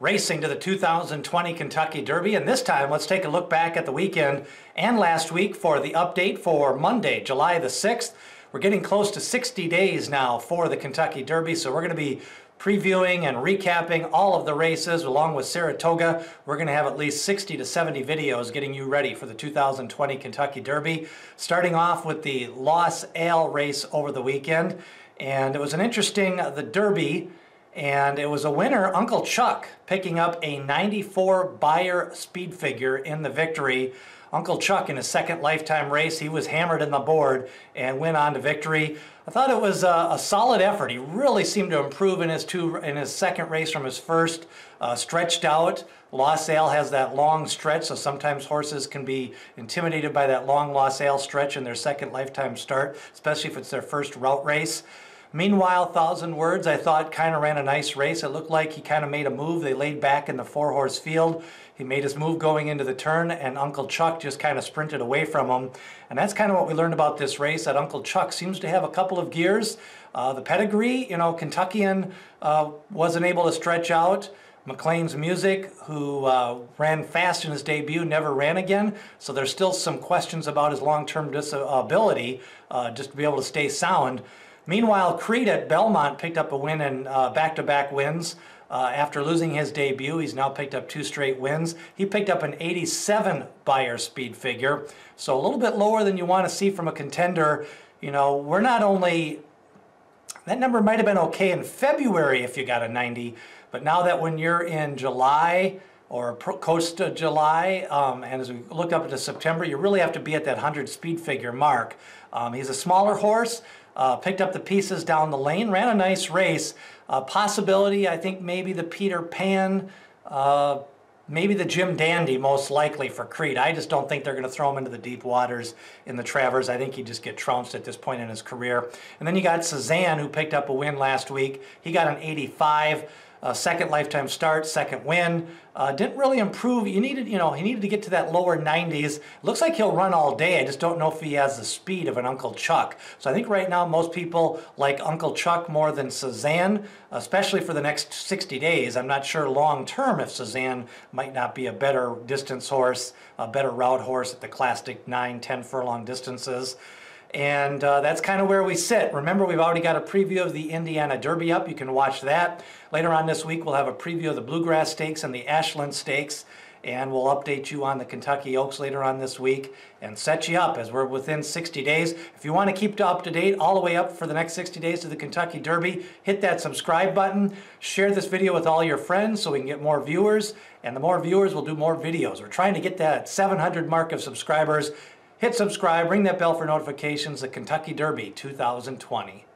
racing to the 2020 Kentucky Derby, and this time let's take a look back at the weekend and last week for the update for Monday, July the 6th. We're getting close to 60 days now for the Kentucky Derby, so we're going to be previewing and recapping all of the races along with Saratoga. We're going to have at least 60 to 70 videos getting you ready for the 2020 Kentucky Derby, starting off with the Los Al race over the weekend. And it was an interesting, the Derby, and it was a winner, Uncle Chuck, picking up a 94 Beyer speed figure in the victory. Uncle Chuck, in his second lifetime race, he was hammered in the board and went on to victory. I thought it was a solid effort. He really seemed to improve in his second race from his first. Stretched out. Los Al has that long stretch, so sometimes horses can be intimidated by that long Los Al stretch in their second lifetime start, especially if it's their first route race. Meanwhile, 1,000 Words, I thought, kind of ran a nice race. It looked like he kind of made a move. They laid back in the four-horse field. He made his move going into the turn, and Uncle Chuck just kind of sprinted away from him. And that's kind of what we learned about this race, that Uncle Chuck seems to have a couple of gears. The pedigree, Kentuckian wasn't able to stretch out. McLean's Music, who ran fast in his debut, never ran again. So there's still some questions about his long-term disability just to be able to stay sound. Meanwhile, Creed at Belmont picked up a win in back-to-back wins. After losing his debut, he's now picked up 2 straight wins. He picked up an 87 Beyer speed figure, so a little bit lower than you want to see from a contender. We're not only... That number might have been okay in February if you got a 90, but now that when you're in July or close to July, and as we look up into September, you really have to be at that 100 speed figure mark. He's a smaller horse. Picked up the pieces down the lane, ran a nice race. Possibility, I think maybe the Peter Pan, maybe the Jim Dandy most likely for Creed. I just don't think they're going to throw him into the deep waters in the Travers. I think he'd just get trounced at this point in his career. And then you got Cezanne, who picked up a win last week. He got an 85. Second lifetime start, second win. Didn't really improve. He needed to get to that lower 90s. Looks like he'll run all day. I just don't know if he has the speed of an Uncle Chuck. So I think right now most people like Uncle Chuck more than Cezanne, especially for the next 60 days. I'm not sure long term if Cezanne might not be a better distance horse, a better route horse at the classic 9, 10 furlong distances. And that's kind of where we sit. Remember, we've already got a preview of the Indiana Derby up. You can watch that. Later on this week, we'll have a preview of the Bluegrass Stakes and the Ashland Stakes. And we'll update you on the Kentucky Oaks later on this week and set you up as we're within 60 days. If you want to keep up to date all the way up for the next 60 days to the Kentucky Derby, hit that subscribe button. Share this video with all your friends so we can get more viewers. And the more viewers, we'll do more videos. We're trying to get that 700 mark of subscribers. Hit subscribe, ring that bell for notifications, the Kentucky Derby 2020.